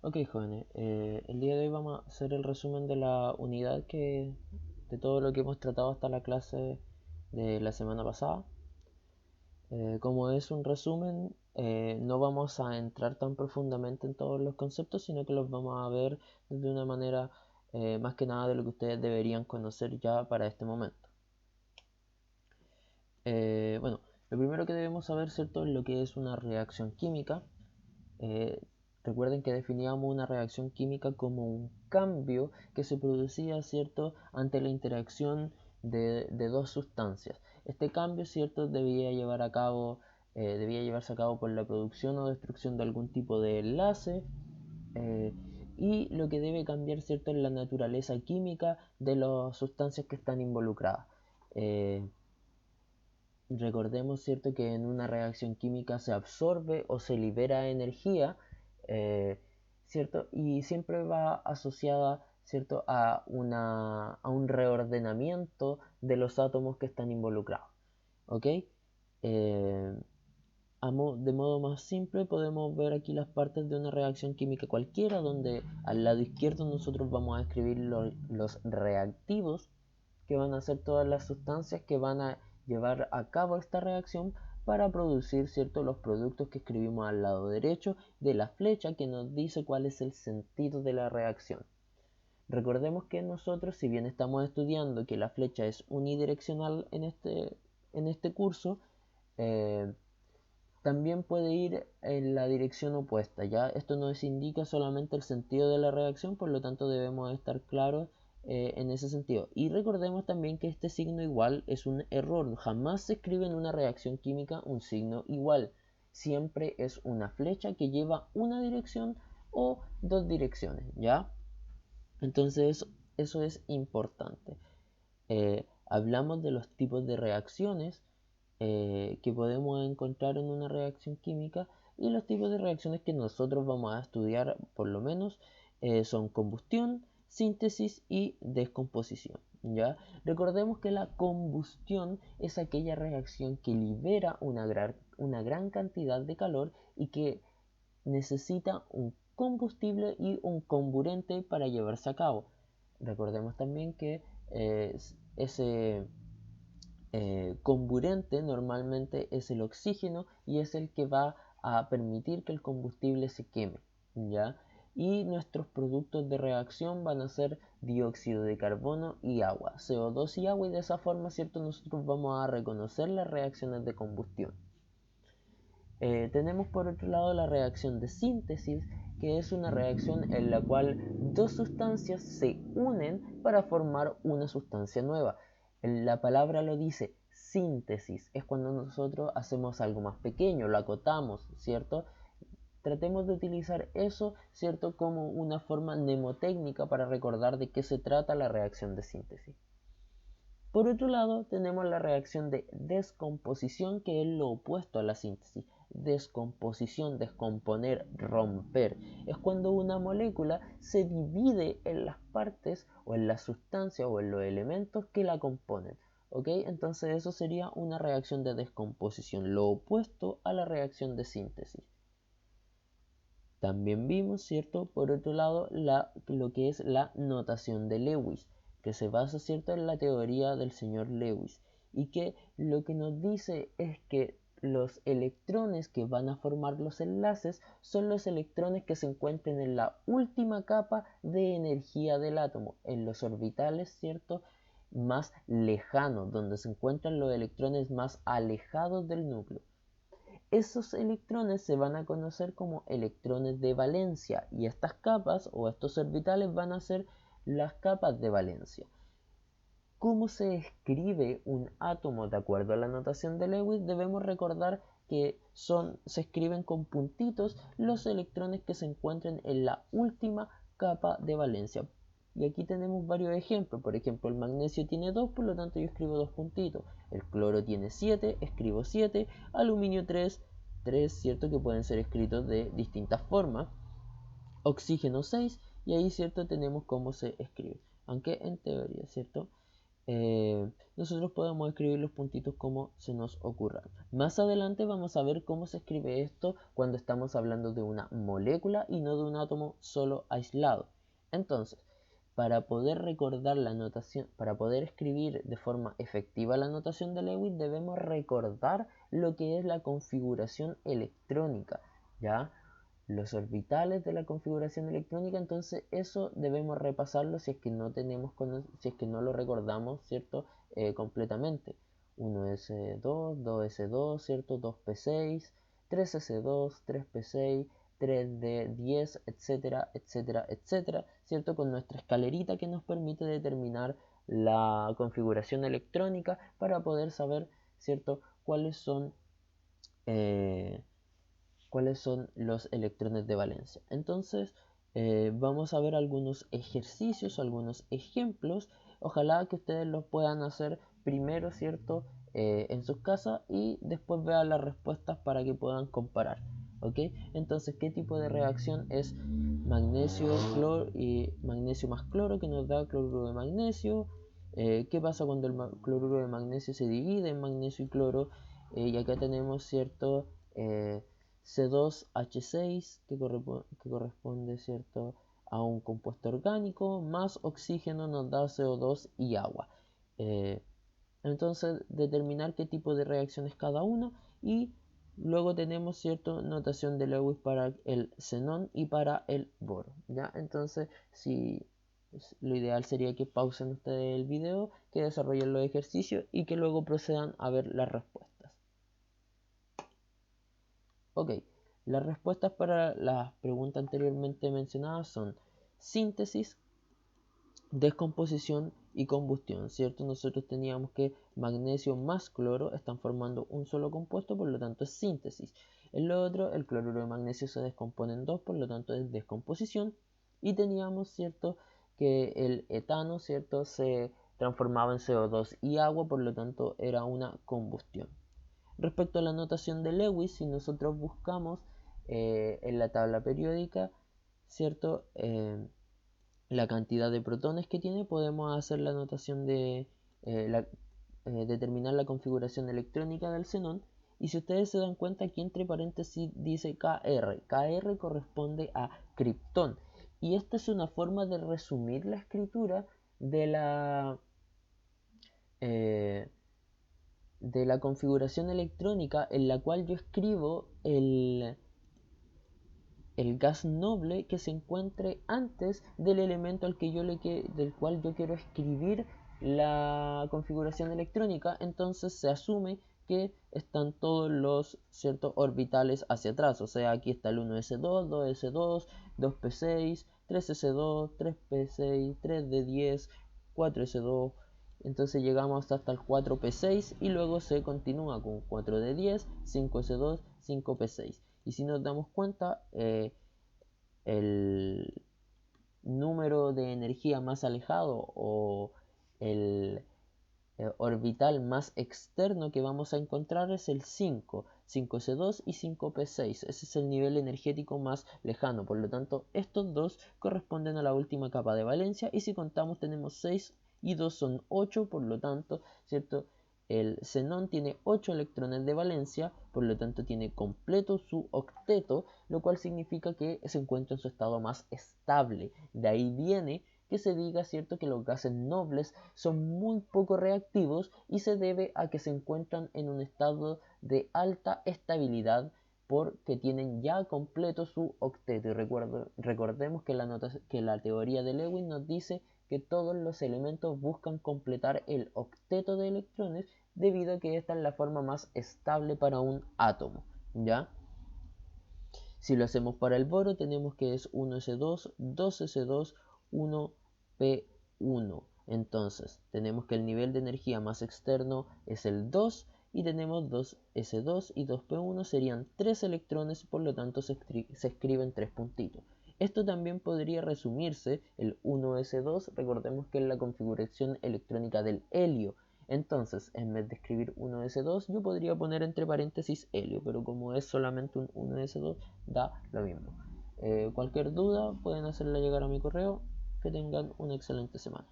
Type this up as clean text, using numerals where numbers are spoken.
Ok, jóvenes, el día de hoy vamos a hacer el resumen de la unidad de todo lo que hemos tratado hasta la clase de la semana pasada. Como es un resumen, no vamos a entrar tan profundamente en todos los conceptos, sino que los vamos a ver de una manera más que nada de lo que ustedes deberían conocer ya para este momento. Bueno, lo primero que debemos saber, ¿cierto?, es lo que es una reacción química. Eh, Recuerden que definíamos una reacción química como un cambio que se producía, ¿cierto?, ante la interacción de dos sustancias. Este cambio, ¿cierto?, debía llevarse a cabo por la producción o destrucción de algún tipo de enlace, eh, y lo que debe cambiar, ¿cierto?, es la naturaleza química de las sustancias que están involucradas. Eh, Recordemos, ¿cierto?, que en una reacción química se absorbe o se libera energía, eh, ¿cierto? Y siempre va asociada, ¿cierto?, a un reordenamiento de los átomos que están involucrados. ¿Ok? Eh, de modo más simple podemos ver aquí las partes de una reacción química cualquiera, donde al lado izquierdo nosotros vamos a escribir los reactivos, que van a ser todas las sustancias que van a llevar a cabo esta reacción para producir, ¿cierto?, los productos que escribimos al lado derecho de la flecha, que nos dice cuál es el sentido de la reacción. Recordemos que nosotros, si bien estamos estudiando que la flecha es unidireccional en este curso, eh, también puede ir en la dirección opuesta, ¿ya? Esto nos indica solamente el sentido de la reacción, por lo tanto debemos estar claros en ese sentido. Y recordemos también que este signo igual es un error. Jamás se escribe en una reacción química un signo igual. Siempre es una flecha que lleva una dirección o dos direcciones, ¿ya? Entonces eso es importante. Hablamos de los tipos de reacciones que podemos encontrar en una reacción química, y los tipos de reacciones que nosotros vamos a estudiar por lo menos son combustión, síntesis y descomposición. ¿Ya? Recordemos que la combustión es aquella reacción que libera una gran cantidad de calor y que necesita un combustible y un comburente para llevarse a cabo. Recordemos también que ese comburente normalmente es el oxígeno y es el que va a permitir que el combustible se queme, ¿ya? Y nuestros productos de reacción van a ser dióxido de carbono y agua, CO2 y agua, y de esa forma, ¿cierto?, nosotros vamos a reconocer las reacciones de combustión. Tenemos por otro lado la reacción de síntesis, que es una reacción en la cual dos sustancias se unen para formar una sustancia nueva. La palabra lo dice, síntesis, es cuando nosotros hacemos algo más pequeño, lo acotamos, ¿cierto? Tratemos de utilizar eso, ¿cierto?, como una forma mnemotécnica para recordar de qué se trata la reacción de síntesis. Por otro lado, tenemos la reacción de descomposición, que es lo opuesto a la síntesis. Descomposición, descomponer, romper. Es cuando una molécula se divide en las partes o en las sustancias o en los elementos que la componen. ¿Ok? Entonces eso sería una reacción de descomposición, lo opuesto a la reacción de síntesis. También vimos, ¿cierto?, por otro lado, lo que es la notación de Lewis, que se basa, ¿cierto?, en la teoría del señor Lewis, y que lo que nos dice es que los electrones que van a formar los enlaces son los electrones que se encuentran en la última capa de energía del átomo, en los orbitales, ¿cierto?, más lejanos, donde se encuentran los electrones más alejados del núcleo. Esos electrones se van a conocer como electrones de valencia, y estas capas o estos orbitales van a ser las capas de valencia. ¿Cómo se escribe un átomo de acuerdo a la notación de Lewis? Debemos recordar que se escriben con puntitos los electrones que se encuentran en la última capa de valencia. Y aquí tenemos varios ejemplos. Por ejemplo, el magnesio tiene 2, por lo tanto yo escribo 2 puntitos. El cloro tiene 7, escribo 7. Aluminio 3, 3, ¿cierto?, que pueden ser escritos de distintas formas. Oxígeno 6, y ahí, ¿cierto?, tenemos cómo se escribe. Aunque en teoría, ¿cierto?, nosotros podemos escribir los puntitos como se nos ocurra. Más adelante vamos a ver cómo se escribe esto cuando estamos hablando de una molécula y no de un átomo solo aislado. Entonces, para poder recordar la notación, para poder escribir de forma efectiva la notación de Lewis, debemos recordar lo que es la configuración electrónica, ¿ya? Los orbitales de la configuración electrónica, entonces eso debemos repasarlo si es que no tenemos, si es que no lo recordamos, ¿cierto? Completamente. 1s2, 2s2, ¿cierto? 2p6, 3s2, 3p6, 3d10, etcétera, etcétera, etcétera, ¿cierto? Con nuestra escalerita que nos permite determinar la configuración electrónica para poder saber, ¿cierto? Cuáles son los electrones de valencia. Entonces, vamos a ver algunos ejercicios, algunos ejemplos. Ojalá que ustedes los puedan hacer primero, ¿cierto? En sus casas y después vean las respuestas para que puedan comparar. ¿Ok? Entonces, ¿qué tipo de reacción es magnesio, cloro y magnesio más cloro que nos da cloruro de magnesio? ¿Qué pasa cuando el cloruro de magnesio se divide en magnesio y cloro? Y acá tenemos, ¿cierto? C2H6 que corresponde, ¿cierto?, a un compuesto orgánico, más oxígeno nos da CO2 y agua. Entonces, determinar qué tipo de reacción es cada uno y luego tenemos, ¿cierto?, notación de Lewis para el xenón y para el boro, ¿ya? Entonces, lo ideal sería que pausen ustedes el video, que desarrollen los ejercicios y que luego procedan a ver las respuestas. Ok, las respuestas para las preguntas anteriormente mencionadas son síntesis, descomposición y combustión, ¿cierto? Nosotros teníamos que magnesio más cloro están formando un solo compuesto, por lo tanto es síntesis. En lo otro, el cloruro de magnesio se descompone en dos, por lo tanto es descomposición. Y teníamos, ¿cierto?, que el etano, ¿cierto?, se transformaba en CO2 y agua, por lo tanto era una combustión. Respecto a la notación de Lewis, si nosotros buscamos en la tabla periódica, ¿cierto?, la cantidad de protones que tiene, podemos hacer la notación de determinar la configuración electrónica del xenón. Y si ustedes se dan cuenta, aquí entre paréntesis dice Kr. Kr corresponde a kriptón. Y esta es una forma de resumir la escritura de la configuración electrónica, en la cual yo escribo el gas noble que se encuentre antes del elemento del cual yo quiero escribir la configuración electrónica. Entonces se asume que están todos los ciertos orbitales hacia atrás, o sea, aquí está el 1s2, 2s2, 2p6, 3s2, 3p6, 3d10, 4s2. Entonces llegamos hasta el 4p6 y luego se continúa con 4d10, 5s2, 5p6. Y si nos damos cuenta, el número de energía más alejado o el orbital más externo que vamos a encontrar es el 5, 5s2 y 5p6. Ese es el nivel energético más lejano. Por lo tanto, estos dos corresponden a la última capa de valencia. Y si contamos, tenemos 6 y 2 son 8. Por lo tanto, ¿cierto?, el xenón tiene 8 electrones de valencia, por lo tanto tiene completo su octeto, lo cual significa que se encuentra en su estado más estable. De ahí viene que se diga, ¿cierto?, que los gases nobles son muy poco reactivos y se debe a que se encuentran en un estado de alta estabilidad porque tienen ya completo su octeto. Y recordemos que la teoría de Lewis nos dice que todos los elementos buscan completar el octeto de electrones debido a que esta es la forma más estable para un átomo, ¿ya? Si lo hacemos para el boro, tenemos que es 1s2, 2s2, 1p1. Entonces, tenemos que el nivel de energía más externo es el 2 y tenemos 2s2 y 2p1 serían 3 electrones, por lo tanto se escriben 3 puntitos. Esto también podría resumirse el 1s2, recordemos que es la configuración electrónica del helio. Entonces, en vez de escribir 1s2, yo podría poner entre paréntesis helio, pero como es solamente un 1s2, da lo mismo. Cualquier duda pueden hacerla llegar a mi correo. Que tengan una excelente semana.